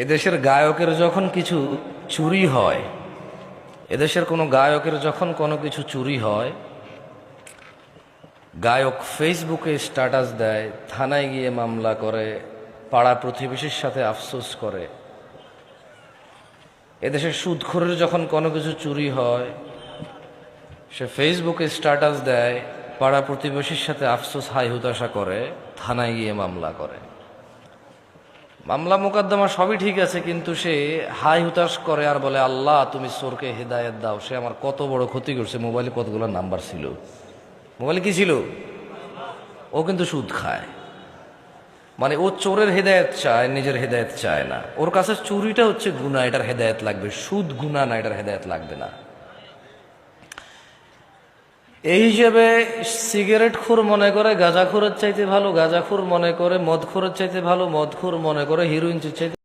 এদেশের গায়কের যখন কিছু চুরি হয়, এদেশের কোনো গায়কের যখন কোনো কিছু চুরি হয়, গায়ক ফেসবুকে স্ট্যাটাস দেয়, থানায় গিয়ে মামলা করে, পাড়া প্রতিবেশীর সাথে আফসোস করে। এদেশের সুদখোরের যখন কোনো কিছু চুরি হয়, সে ফেসবুকে স্ট্যাটাস দেয়, পাড়া প্রতিবেশীর সাথে আফসোস হাই হুতাশা করে, থানায় গিয়ে মামলা করে। মামলা মোকদ্দমা সবই ঠিক আছে, কিন্তু সে হাই হুতাশ করে আর বলে, আল্লাহ তুমি চোরকে হেদায়েত দাও, সে আমার কত বড় ক্ষতি করছে। মোবাইলে কতগুলো নাম্বার ছিল, মোবাইলে কি ছিল? ও কিন্তু সুদ খায়। মানে ও চোরের হেদায়েত চায়, নিজের হেদায়েত চায় না। ওর কাছে চুরিটা হচ্ছে গুনাহ, এটার হেদায়েত লাগবে। সুদ গুনাহ না, এটার হেদায়েত লাগবে না। এই হিসেবে সিগারেটখোর মনে করে গাঁজাখোরের চাইতে ভালো, গাঁজাখোর মনে করে মদখোরের চাইতে ভালো, মদখোর মনে করে হিরোইন চাইতে